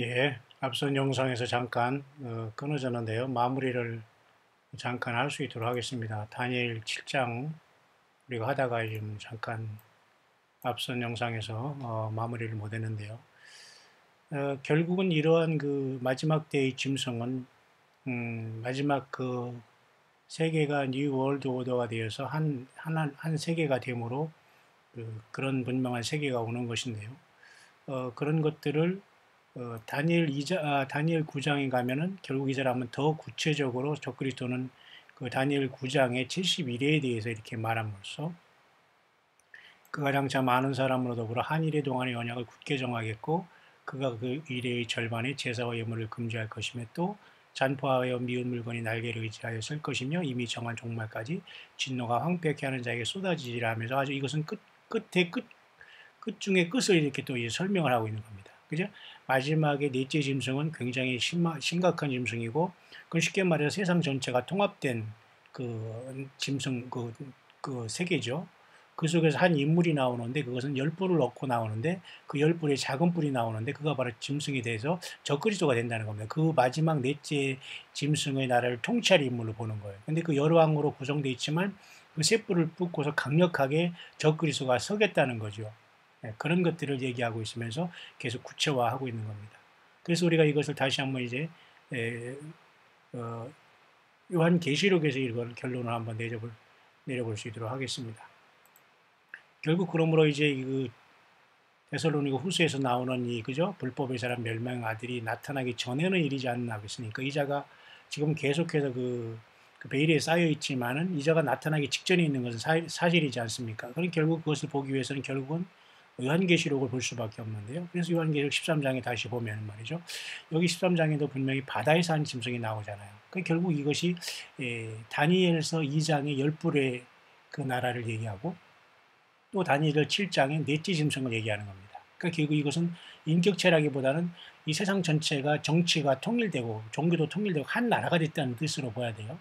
예, 앞선 영상에서 잠깐 끊어졌는데요. 마무리를 잠깐 할 수 있도록 하겠습니다. 다니엘 7장 우리가 하다가 지금 잠깐 앞선 영상에서 마무리를 못했는데요. 결국은 이러한 그 마지막 때의 짐승은 마지막 그 세계가 뉴 월드 오더가 되어서 한 세계가 되므로 그런 분명한 세계가 오는 것인데요. 그런 것들을 다니엘 9장에 가면은 결국 이 사람은 더 구체적으로 적그리스도는 그 다니엘 9장의 71회에 대해서 이렇게 말함으로써 그가 장차 많은 사람으로 더불어 한일의 동안의 언약을 굳게 정하겠고 그가 그 일의 절반에 제사와 예물을 금지할 것이며 또 잔포하여 미운 물건이 날개를 의지하여 쓸 것이며 이미 정한 종말까지 진노가 황폐케 하는 자에게 쏟아지리라 하면서 아주 이것은 끝에 끝 중에 끝을 이렇게 또 이제 설명을 하고 있는 겁니다. 그죠? 마지막에 넷째 짐승은 굉장히 심각한 짐승이고, 그건 쉽게 말해서 세상 전체가 통합된 그 짐승, 그 세계죠. 그 속에서 한 인물이 나오는데 그것은 열 뿔을 얻고 나오는데 그 열 뿔에 작은 뿔이 나오는데 그가 바로 짐승이 돼서 적그리스도가 된다는 겁니다. 그 마지막 넷째 짐승의 나라를 통치할 인물로 보는 거예요. 근데 그 열왕으로 구성되어 있지만 그 세 뿔을 뽑고서 강력하게 적그리스도가 서겠다는 거죠. 그런 것들을 얘기하고 있으면서 계속 구체화하고 있는 겁니다. 그래서 우리가 이것을 다시 한번 이제 에, 어, 요한계시록에서 이걸 결론을 한번 내려볼 수 있도록 하겠습니다. 결국 그러므로 이제 그 데살로니가 후서에서 나오는 이 그죠 불법의 사람 멸망의 아들이 나타나기 전에는 이르지 않나 그랬으니까 이자가 지금 계속해서 그 베일에 쌓여 있지만은 이자가 나타나기 직전에 있는 것은 사실이지 않습니까? 그럼 결국 그것을 보기 위해서는 결국은 요한계시록을 볼 수밖에 없는데요. 그래서 요한계시록 13장에 다시 보면 말이죠. 여기 13장에도 분명히 바다에 사는 짐승이 나오잖아요. 결국 이것이 다니엘서 2장의 열불의 그 나라를 얘기하고 또 다니엘 7장의 넷째 짐승을 얘기하는 겁니다. 그러니까 결국 이것은 인격체라기보다는 이 세상 전체가 정치가 통일되고 종교도 통일되고 한 나라가 됐다는 뜻으로 봐야 돼요.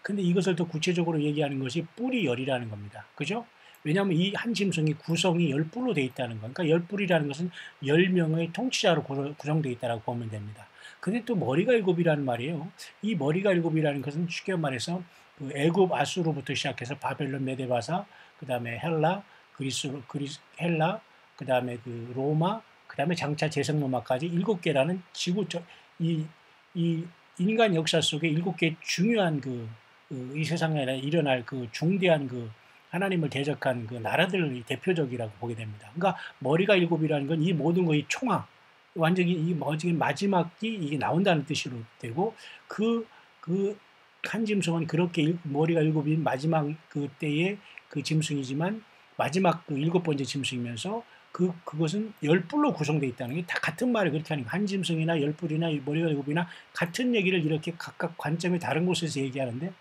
근데 이것을 더 구체적으로 얘기하는 것이 뿔이 열이라는 겁니다. 그죠? 왜냐하면 이 한 짐승이 구성이 열 뿔로 되어 있다는 거. 그러니까 열 뿔이라는 것은 10명의 통치자로 구성되어 있다고 보면 됩니다. 근데 또 머리가 일곱이라는 말이에요. 이 머리가 일곱이라는 것은 쉽게 말해서 그 애굽 아수르부터 시작해서 바벨론 메데바사, 그 다음에 헬라, 헬라, 그 다음에 그 로마, 그 다음에 장차 제성로마까지 7개라는 이, 이 인간 역사 속에 7개 중요한 이 세상에 일어날 그 중대한 그 하나님을 대적한 그 나라들의 대표적이라고 보게 됩니다. 그러니까 머리가 일곱이라는 건 이 모든 것이 총합, 완전히 이 마지막이 이게 나온다는 뜻으로 되고 그 한 짐승은 그렇게 머리가 일곱인 마지막 그 때의 그 짐승이지만 마지막 그 일곱 번째 짐승이면서 그것은 열 뿔로 구성되어 있다는 게 다 같은 말을 그렇게 하는 거예요. 한 짐승이나 열 뿔이나 머리가 일곱이나 같은 얘기를 이렇게 각각 관점이 다른 곳에서 얘기하는데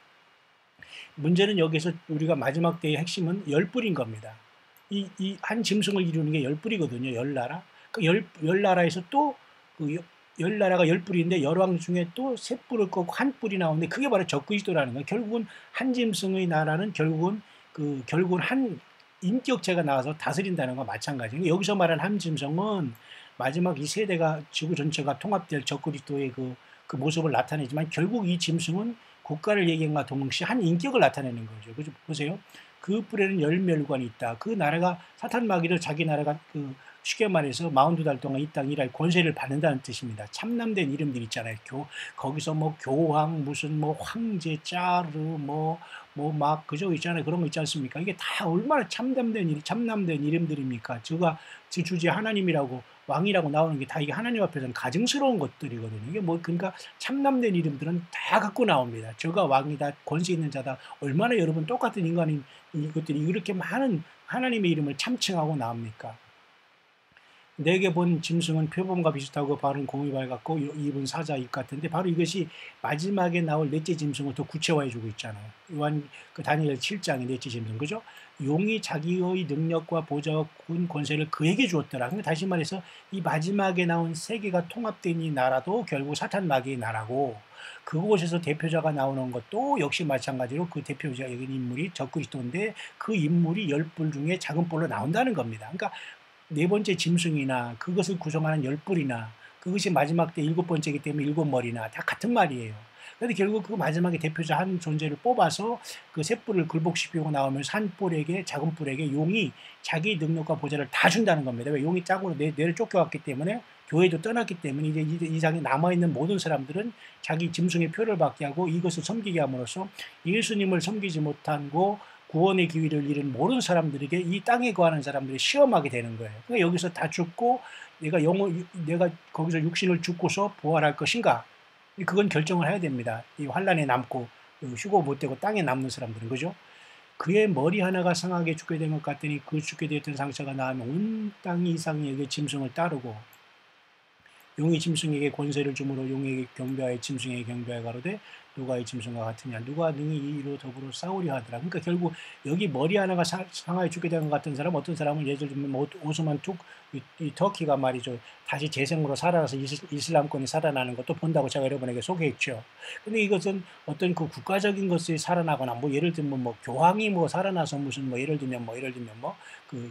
문제는 여기서 우리가 마지막 때의 핵심은 열 뿔인 겁니다. 이 한 짐승을 이루는 게 열 뿔이거든요. 열 나라. 그 열 나라에서 또그 열 나라가 열 뿔인데 열왕 중에 또 세 뿔을 꺾고 한 뿔이 나오는데 그게 바로 적그리스도라는 거예요. 결국은 한 짐승의 나라는 결국은 한 인격체가 나와서 다스린다는 것과 마찬가지예요. 여기서 말하는 한 짐승은 마지막 이 세대가 지구 전체가 통합될 적그리스도의 그 모습을 나타내지만 결국 이 짐승은 국가를 얘기한과 동시에 한 인격을 나타내는 거죠. 그죠? 보세요. 그 뿔에는 열멸관이 있다. 그 나라가 사탄 마귀를 자기 나라가 쉽게 말해서 42달 동안 이 땅 일할 권세를 받는다는 뜻입니다. 참남된 이름들 있잖아요. 거기서 뭐 교황, 무슨 뭐 황제, 짜르, 막 그저 있잖아요. 그런 거 있지 않습니까? 이게 다 얼마나 참남된 이름들입니까? 저 주제 하나님이라고 왕이라고 나오는 게 다 이게 하나님 앞에서는 가증스러운 것들이거든요. 이게 뭐 그러니까 참남된 이름들은 다 갖고 나옵니다. 저가 왕이다, 권세 있는 자다. 얼마나 여러분 똑같은 인간인 이것들이 이렇게 많은 하나님의 이름을 참칭하고 나옵니까? 내게 본 짐승은 표범과 비슷하고 발은 공이 밝았고 입은 사자 입 같은데 바로 이것이 마지막에 나올 넷째 짐승을 더 구체화해주고 있잖아요. 요한 그 다니엘 7장의 넷째 짐승 그죠? 용이 자기의 능력과 보좌와 군 권세를 그에게 주었더라. 그러니까 다시 말해서 이 마지막에 나온 세계가 통합된 이 나라도 결국 사탄 마귀의 나라고 그곳에서 대표자가 나오는 것도 역시 마찬가지로 그 대표적인 인물이 적그리스도인데 그 인물이 열 뿔 중에 작은 뿔로 나온다는 겁니다. 그러니까 네 번째 짐승이나 그것을 구성하는 열 뿔이나 그것이 마지막 때 일곱 번째이기 때문에 일곱 머리나 다 같은 말이에요. 그런데 결국 그 마지막에 대표자 한 존재를 뽑아서 그 셋 뿔을 굴복시키고 나오면서 한 뿔에게 작은 뿔에게 용이 자기 능력과 보좌를 다 준다는 겁니다. 왜 용이 짝으로 뇌를 쫓겨왔기 때문에 교회도 떠났기 때문에 이제 이 장에 남아있는 모든 사람들은 자기 짐승의 표를 받게 하고 이것을 섬기게 함으로써 예수님을 섬기지 못하고 구원의 기회를 잃은 모든 사람들에게 이 땅에 거하는 사람들이 시험하게 되는 거예요. 그러니까 여기서 다 죽고 내가 거기서 육신을 죽고서 부활할 것인가? 그건 결정을 해야 됩니다. 이 환란에 남고 휴고 못 되고 땅에 남는 사람들은 그죠? 그의 머리 하나가 상하게 죽게 된 것 같더니 그 죽게 되었던 상처가 나으면 온 땅이 이상에게 짐승을 따르고 용이 짐승에게 권세를 주므로 용에게 경배하여 짐승에게 경배하여 가로되 누가 이 짐승과 같으냐 누가 능히 이로 더불어 싸우려 하더라. 그러니까 결국 여기 머리 하나가 상하여 죽게 된 것 같은 사람 어떤 사람은 예를 들면 오스만 이 터키가 말이죠. 다시 재생으로 살아나서 이슬람권이 살아나는 것도 본다고 제가 여러분에게 소개했죠. 근데 이것은 어떤 그 국가적인 것이 살아나거나 뭐 예를 들면 뭐 교황이 뭐 살아나서 무슨 뭐 예를 들면 뭐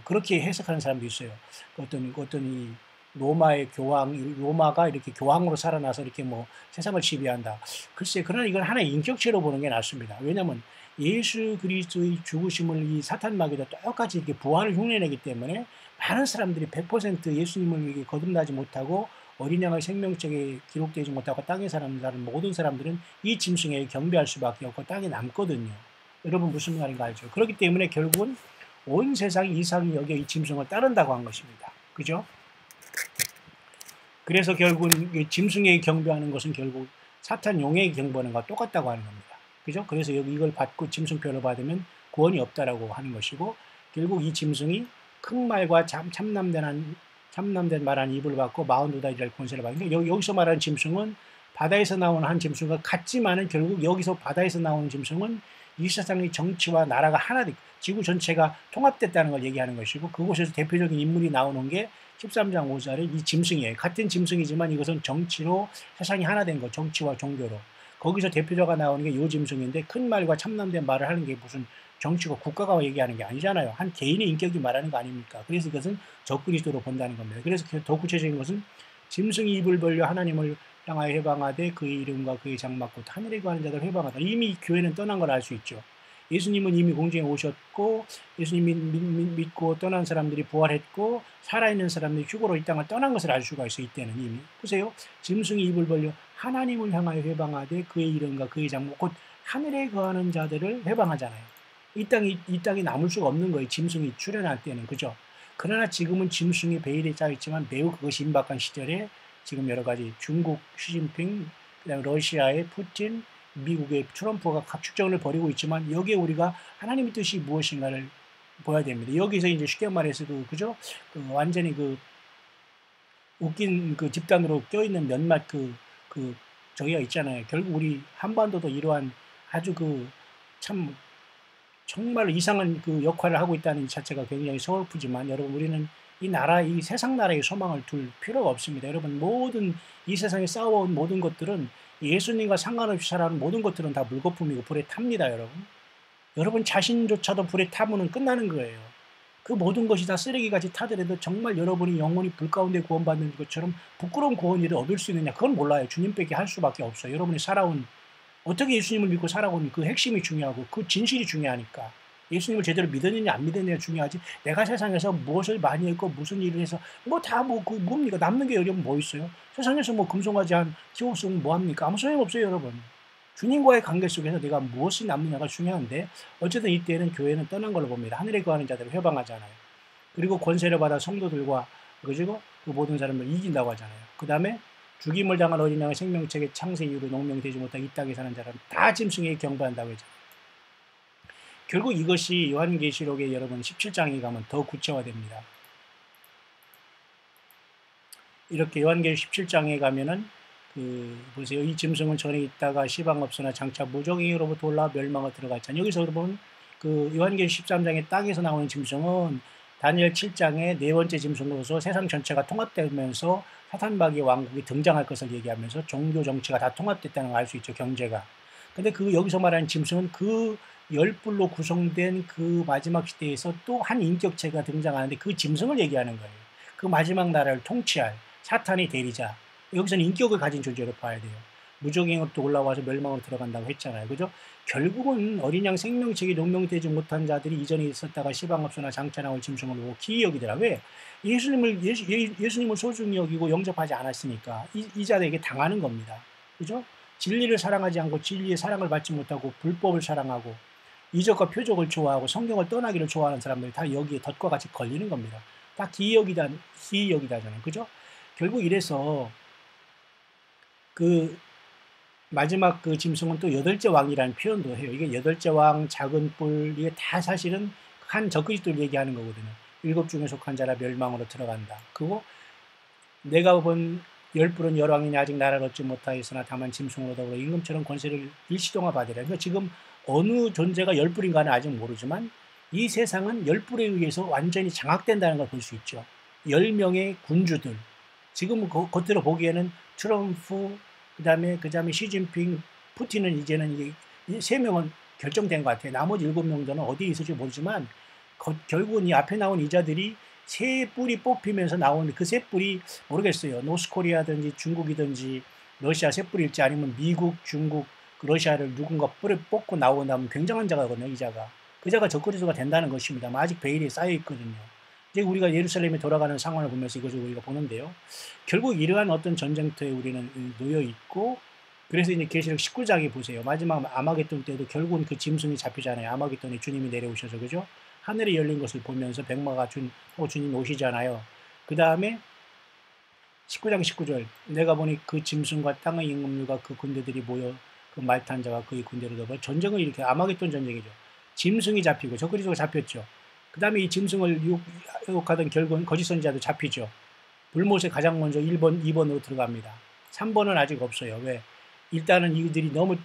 그렇게 해석하는 사람도 있어요. 어떤 이 로마의 로마가 이렇게 교황으로 살아나서 이렇게 뭐 세상을 지배한다. 글쎄, 그러나 이건 하나의 인격체로 보는 게 낫습니다. 왜냐하면 예수 그리스도의 죽으심을 이 사탄 마귀도 똑같이 이렇게 부활을 흉내내기 때문에 많은 사람들이 100% 예수님을 거듭나지 못하고 어린 양의 생명책에 기록되지 못하고 땅에 사는 모든 사람들은 이 짐승에게 경배할 수밖에 없고 땅에 남거든요. 여러분 무슨 말인가 알죠? 그렇기 때문에 결국은 온 세상 이상이 여기에 이 짐승을 따른다고 한 것입니다. 그죠? 그래서 결국은 짐승에게 경배하는 것은 결국 사탄 용에게 경배하는 것과 똑같다고 하는 겁니다. 그죠? 그래서 여기 이걸 받고 짐승표를 받으면 구원이 없다라고 하는 것이고 결국 이 짐승이 큰 말과 참남된 말한 입을 받고 42다리를 권세를 받는데 여기서 말하는 짐승은 바다에서 나오는 한 짐승과 같지만은 결국 여기서 바다에서 나오는 짐승은 이 세상의 정치와 나라가 하나 되고 지구 전체가 통합됐다는 걸 얘기하는 것이고 그곳에서 대표적인 인물이 나오는 게 13장 5절에 이 짐승이에요. 같은 짐승이지만 이것은 정치로 세상이 하나 된 거, 정치와 종교로. 거기서 대표자가 나오는 게 이 짐승인데 큰 말과 참남된 말을 하는 게 무슨 정치고 국가가 얘기하는 게 아니잖아요. 한 개인의 인격이 말하는 거 아닙니까? 그래서 이것은 적그리스도로 본다는 겁니다. 그래서 더 구체적인 것은 짐승이 입을 벌려 하나님을 향하여 회방하되 그의 이름과 그의 장막과 하늘에 거하는 자들 회방하다. 이미 교회는 떠난 걸 알 수 있죠. 예수님은 이미 공중에 오셨고 예수님이 믿고 떠난 사람들이 부활했고 살아있는 사람들이 휴거로 이 땅을 떠난 것을 알 수가 있어요. 이때는 이미. 보세요. 짐승이 입을 벌려 하나님을 향하여 회방하되 그의 이름과 그의 장막 곧 하늘에 거하는 자들을 회방하잖아요. 이 땅이 남을 수가 없는 거예요. 짐승이 출현할 때는. 그죠? 그러나 지금은 짐승이 베일에 짜있지만 매우 그것이 임박한 시절에 지금 여러 가지 중국 시진핑, 그다음에 러시아의 푸틴, 미국의 트럼프가 각축전을 벌이고 있지만 여기에 우리가 하나님의 뜻이 무엇인가를 보아야 됩니다. 여기서 이제 쉽게 말해서 그죠? 완전히 웃긴 집단으로 껴있는 몇몇 저기가 있잖아요. 결국 우리 한반도도 이러한 아주 참 정말 이상한 역할을 하고 있다는 자체가 굉장히 서글프지만 여러분 우리는 이 세상 나라의 소망을 둘 필요가 없습니다. 여러분 모든 이 세상에 싸워온 모든 것들은 예수님과 상관없이 살아가는 모든 것들은 다 물거품이고 불에 탑니다, 여러분. 여러분 자신조차도 불에 타면 끝나는 거예요. 그 모든 것이 다 쓰레기같이 타더라도 정말 여러분이 영원히 불 가운데 구원받는 것처럼 부끄러운 구원을 얻을 수 있느냐 그건 몰라요. 주님밖에 할 수밖에 없어요. 여러분이 살아온 어떻게 예수님을 믿고 살아온 그 핵심이 중요하고 그 진실이 중요하니까. 예수님을 제대로 믿었느냐 안 믿었느냐 중요하지 내가 세상에서 무엇을 많이 했고 무슨 일을 해서 뭡니까 남는 게 여러분 뭐 있어요? 세상에서 금송아지 한 키워쓰면 뭐합니까? 아무 소용없어요 여러분. 주님과의 관계 속에서 내가 무엇이 남느냐가 중요한데 어쨌든 이때는 교회는 떠난 걸로 봅니다. 하늘에 거하는 자들을 회방하잖아요. 그리고 권세를 받아 성도들과 그리고 그 모든 사람을 이긴다고 하잖아요. 그 다음에 죽임을 당한 어린 양의 생명책의 창세 이후로 농명이 되지 못한 이 땅에 사는 자라는 다 짐승에게 경배한다고 했잖아요. 결국 이것이 요한계시록에 여러분 17장에 가면 더 구체화됩니다. 이렇게 요한계시록 17장에 가면은 보세요. 이 짐승은 전에 있다가 시방 없으나 장차 무적행위로부터 올라 멸망을 들어갔잖아요. 여기서 여러분 요한계시록 13장에 땅에서 나오는 짐승은 다니엘 7장의 네 번째 짐승으로서 세상 전체가 통합되면서 사탄마귀의 왕국이 등장할 것을 얘기하면서 종교 정치가 다 통합됐다는 걸 알 수 있죠. 경제가. 근데 여기서 말하는 짐승은 열불로 구성된 마지막 시대에서 또 한 인격체가 등장하는데 그 짐승을 얘기하는 거예요. 그 마지막 나라를 통치할 사탄의 대리자. 여기서는 인격을 가진 존재로 봐야 돼요. 무적행으로 또 올라와서 멸망으로 들어간다고 했잖아요. 그죠? 결국은 어린 양 생명책이 농명되지 못한 자들이 이전에 있었다가 시방업소나 장차나올 짐승을 보고 기이 여기더라. 왜? 예수님을 소중히 여기고 영접하지 않았으니까 이 자들에게 당하는 겁니다. 그죠? 진리를 사랑하지 않고 진리의 사랑을 받지 못하고 불법을 사랑하고 이적과 표적을 좋아하고 성경을 떠나기를 좋아하는 사람들이 다 여기에 덫과 같이 걸리는 겁니다. 다 기이 여기다잖아요. 그죠? 결국 이래서 그 마지막 그 짐승은 또 여덟째 왕이라는 표현도 해요. 이게 여덟째 왕, 작은 뿔, 이게 다 사실은 한 적그리스도를 얘기하는 거거든요. 일곱 중에 속한 자라 멸망으로 들어간다. 그리고 내가 본 열 뿔은 열왕이니 아직 나라를 얻지 못하였으나 다만 짐승으로 더불어 임금처럼 권세를 일시동안 받으라. 그러니까 지금 어느 존재가 열 뿔인가는 아직 모르지만 이 세상은 열 뿔에 의해서 완전히 장악된다는 걸 볼 수 있죠. 10명의 군주들. 지금 겉으로 보기에는 트럼프, 그다음에 시진핑, 푸틴은 이제는 이 세 명은 결정된 것 같아요. 나머지 7명들은 어디에 있을지 모르지만 결국은 이 앞에 나온 이자들이 세 뿔이 뽑히면서 나오는 그 세 뿔이 모르겠어요. 노스코리아든지 중국이든지 러시아 세 뿔일지 아니면 미국, 중국, 러시아를 누군가 뿔을 뽑고 나오면 굉장한 자가거든요. 이 자가. 그 자가 적그리스도가 된다는 것입니다. 아직 베일이 쌓여 있거든요. 이제 우리가 예루살렘에 돌아가는 상황을 보면서 이것을 우리가 보는데요. 결국 이러한 어떤 전쟁터에 우리는 놓여 있고, 그래서 이제 계시록 19장에 보세요. 마지막 아마겟돈 때도 결국은 그 짐승이 잡히잖아요. 아마겟돈에 주님이 내려오셔서, 그죠? 하늘이 열린 것을 보면서 백마가 주님 오시잖아요. 그 다음에 19장 19절, 내가 보니 그 짐승과 땅의 임금들과 그 군대들이 모여 그 말 탄 자가 그의 군대로 더불어 전쟁을 일으켜. 아마겟돈 전쟁이죠. 짐승이 잡히고 적그리스도가 잡혔죠. 그 다음에 이 짐승을 유혹하던 결국은 거짓 선지자도 잡히죠. 불못에 가장 먼저 1번, 2번으로 들어갑니다. 3번은 아직 없어요. 왜? 일단은 이들이 너무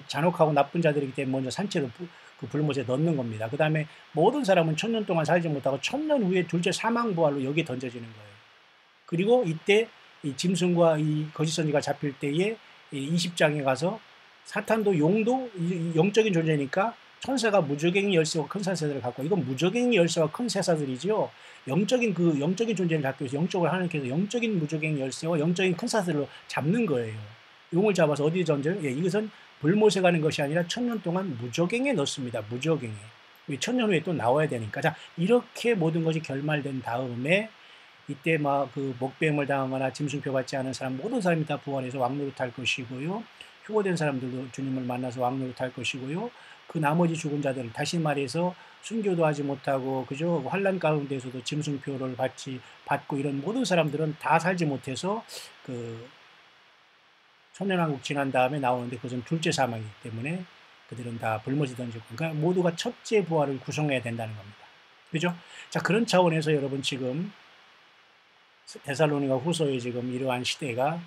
잔혹하고 나쁜 자들이기 때문에 먼저 산채로 그 불못에 넣는 겁니다. 그 다음에 모든 사람은 1000년 동안 살지 못하고 1000년 후에 둘째 사망부활로 여기에 던져지는 거예요. 그리고 이때 이 짐승과 이 거짓 선지가 잡힐 때에 20장에 가서 사탄도 용도 영적인 존재니까 천사가 무적행의 열쇠와 큰 새사들을 갖고, 이건 무적행의 열쇠와 큰 새사들이지요. 영적인 존재를 갖기 위해서 영적으로 하나님께서 영적인 무적행의 열쇠와 영적인 큰 새사들로 잡는 거예요. 용을 잡아서 어디에 던져요? 예, 이것은 불못에 가는 것이 아니라 1000년 동안 무적행에 넣습니다. 무적행에. 1000년 후에 또 나와야 되니까. 자, 이렇게 모든 것이 결말된 다음에 이때 막 그 목배임을 당하거나 짐승표 받지 않은 사람 모든 사람이 다 부활해서 왕노릇 할 것이고요. 휴거된 사람들도 주님을 만나서 왕노릇 할 것이고요. 그 나머지 죽은 자들, 다시 말해서 순교도 하지 못하고, 그죠? 환란 가운데서도 짐승표를 받고 이런 모든 사람들은 다 살지 못해서 그 천년왕국 지난 다음에 나오는데 그것은 둘째 사망이기 때문에 그들은 다 불못이 던지고, 그러니까 모두가 첫째 부활을 구성해야 된다는 겁니다. 그죠? 자, 그런 차원에서 여러분 지금 데살로니가 후서에 지금 이러한 시대가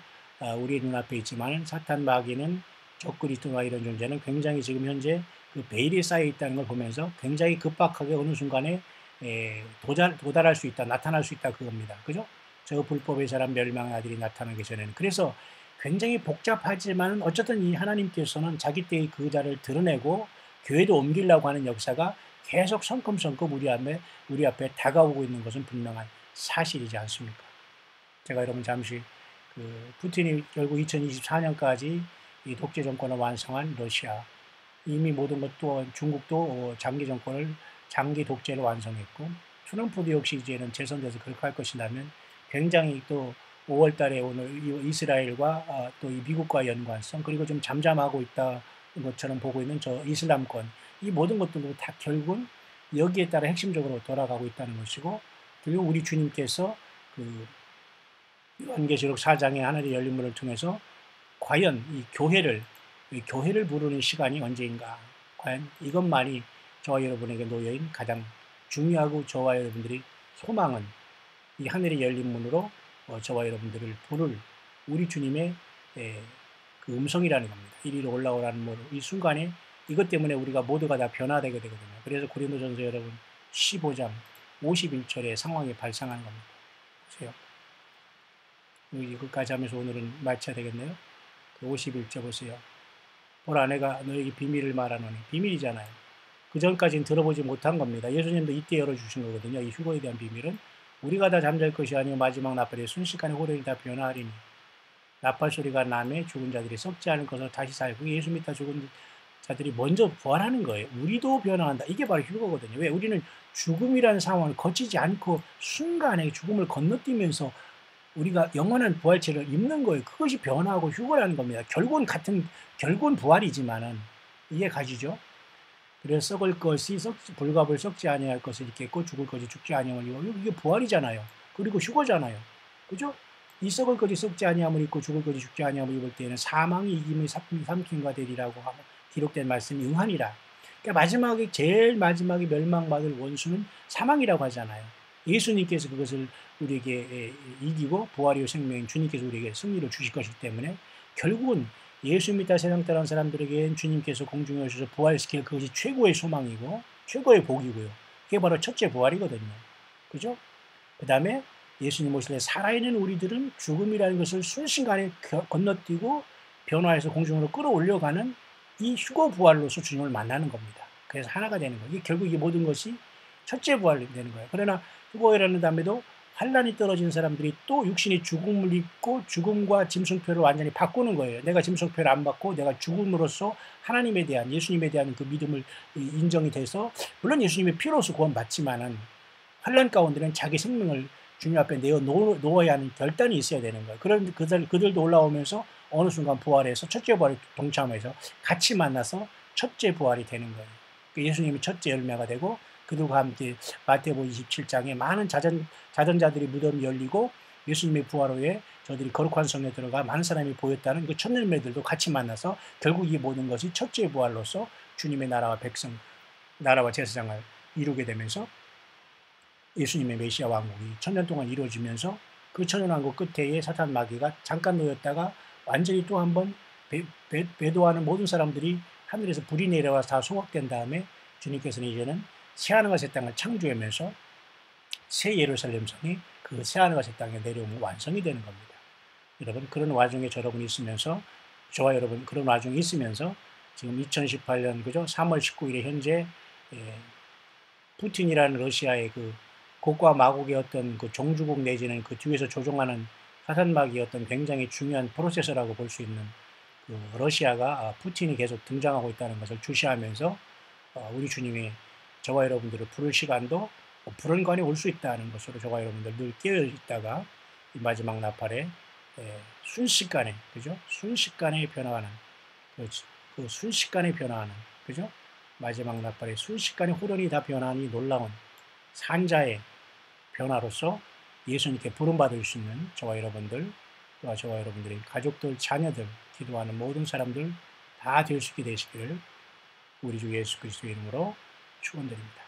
우리 눈앞에 있지만 사탄 마귀는 적그리스도와 이런 존재는 굉장히 지금 현재 그 베일에 쌓여 있다는 걸 보면서 굉장히 급박하게 어느 순간에 도달할 수 있다, 나타날 수 있다 그겁니다. 그죠? 저 불법의 사람 멸망의 아들이 나타나기 전에는. 그래서 굉장히 복잡하지만 어쨌든 이 하나님께서는 자기 때의 그 자를 드러내고 교회도 옮기려고 하는 역사가 계속 성큼성큼 우리 앞에 다가오고 있는 것은 분명한 사실이지 않습니까? 제가 여러분 잠시 푸틴이 결국 2024년까지 이 독재 정권을 완성한 러시아, 이미 모든 것 또한 중국도 장기 정권을, 장기 독재를 완성했고, 트럼프도 역시 이제는 재선돼서 그렇게 할 것이라면 굉장히 또 5월 달에 오늘 이스라엘과 또 이 미국과의 연관성, 그리고 좀 잠잠하고 있다는 것처럼 보고 있는 저 이슬람권, 이 모든 것들도 다 결국은 여기에 따라 핵심적으로 돌아가고 있다는 것이고, 그리고 우리 주님께서 그 요한계시록 4장의 하늘의 열린 문을 통해서 과연 이 교회를 부르는 시간이 언제인가? 과연 이것만이 저와 여러분에게 놓여있는 가장 중요하고 저와 여러분들이 소망은 이 하늘이 열린 문으로 저와 여러분들을 부를 우리 주님의 그 음성이라는 겁니다. 이리로 올라오라는 이 순간에 이것 때문에 우리가 모두가 다 변화되게 되거든요. 그래서 고린도전서 여러분 15장 51절의 상황이 발생하는 겁니다. 보세요. 이것까지 하면서 오늘은 마쳐야 되겠네요. 그 51절 보세요. 보라, 내가 너에게 비밀을 말하노니. 비밀이잖아요. 그 전까지는 들어보지 못한 겁니다. 예수님도 이때 열어주신 거거든요. 이 휴거에 대한 비밀은 우리가 다 잠잘 것이 아니요 마지막 나팔에 순식간에 호련이 다 변화하리니. 나팔 소리가 나매 죽은 자들이 썩지 않을 것으로 다시 살고 예수 믿다 죽은 자들이 먼저 부활하는 거예요. 우리도 변화한다. 이게 바로 휴거거든요. 왜? 우리는 죽음이라는 상황을 거치지 않고 순간에 죽음을 건너뛰면서 우리가 영원한 부활체를 입는 거예요. 그것이 변화하고 휴거라는 겁니다. 결국은 부활이지만은 이해 가시죠? 그래서 썩을 것이 불갑을 썩지 아니할 것을 입겠고 죽을 것이 죽지 아니하리요. 이게 부활이잖아요. 그리고 휴거잖아요. 그죠? 이 썩을 것이 썩지 아니함을 입고 죽을 것이 죽지 아니함을 입을 때에는 사망이 이김을 삼킨가 되리라고 기록된 말씀이 응하니라. 그러니까 제일 마지막에 멸망받을 원수는 사망이라고 하잖아요. 예수님께서 그것을 우리에게 이기고 부활이요 생명인 주님께서 우리에게 승리를 주실 것이기 때문에 결국은 예수 믿다 세상 떠난 사람들에게는 주님께서 공중에 오셔서 부활시킬 그것이 최고의 소망이고 최고의 복이고요. 그게 바로 첫째 부활이거든요. 그죠? 그 다음에 예수님 오실 때 살아있는 우리들은 죽음이라는 것을 순식간에 건너뛰고 변화해서 공중으로 끌어올려가는 이 휴거 부활로서 주님을 만나는 겁니다. 그래서 하나가 되는 거예요. 결국 이 모든 것이 첫째 부활이 되는 거예요. 그러나 휴거라는 다음에도 환란이 떨어진 사람들이 또 육신이 죽음을 입고 죽음과 짐승표를 완전히 바꾸는 거예요. 내가 짐승표를 안 받고 내가 죽음으로써 하나님에 대한 예수님에 대한 그 믿음을 인정이 돼서 물론 예수님의 피로서 구원받지만은 환란 가운데는 자기 생명을 주님 앞에 내어 놓아야 하는 결단이 있어야 되는 거예요. 그런 그들도 올라오면서 어느 순간 부활해서 첫째 부활에 동참해서 같이 만나서 첫째 부활이 되는 거예요. 예수님이 첫째 열매가 되고 그들과 함께 마태복음 27장에 많은 자전자들이 무덤이 열리고 예수님의 부활 후에 저들이 거룩한 성에 들어가 많은 사람이 보였다는 그 첫 열매들도 같이 만나서 결국 이 모든 것이 첫째 부활로서 주님의 나라와 나라와 제사장을 이루게 되면서 예수님의 메시아 왕국이 천년 동안 이루어지면서 그 천년 왕국 끝에 사탄 마귀가 잠깐 놓였다가 완전히 또 한번 배도하는 모든 사람들이 하늘에서 불이 내려와서 다 소각된 다음에 주님께서는 이제는 새하늘과 새 땅을 창조하면서 새 예루살렘 성이 그 새하늘과 새 땅에 내려오면 완성이 되는 겁니다. 여러분 그런 와중에 여러분이 있으면서 저와 여러분 그런 와중에 있으면서 지금 2018년 그죠 3월 19일에 현재 푸틴이라는 러시아의 그 곡과 마곡의 어떤 그 종주국 내지는 그 뒤에서 조종하는 사탄마귀의 어떤 굉장히 중요한 프로세서라고 볼 수 있는 그 러시아가 푸틴이 계속 등장하고 있다는 것을 주시하면서 우리 주님이 저와 여러분들을 부를 시간도 불언관이 올 수 있다는 것으로 저와 여러분들 늘 깨어 있다가 이 마지막 나팔에 순식간에 그죠? 순식간에 변화하는 그 순식간에 변화하는 그죠? 마지막 나팔에 순식간에 호련이 다 변하니 놀라운 산자의 변화로서 예수님께 부름받을 수 있는 저와 여러분들 또한 저와 여러분들의 가족들, 자녀들, 기도하는 모든 사람들 다 될 수 있게 되시기를 우리 주 예수 그리스도의 이름으로 축원드립니다.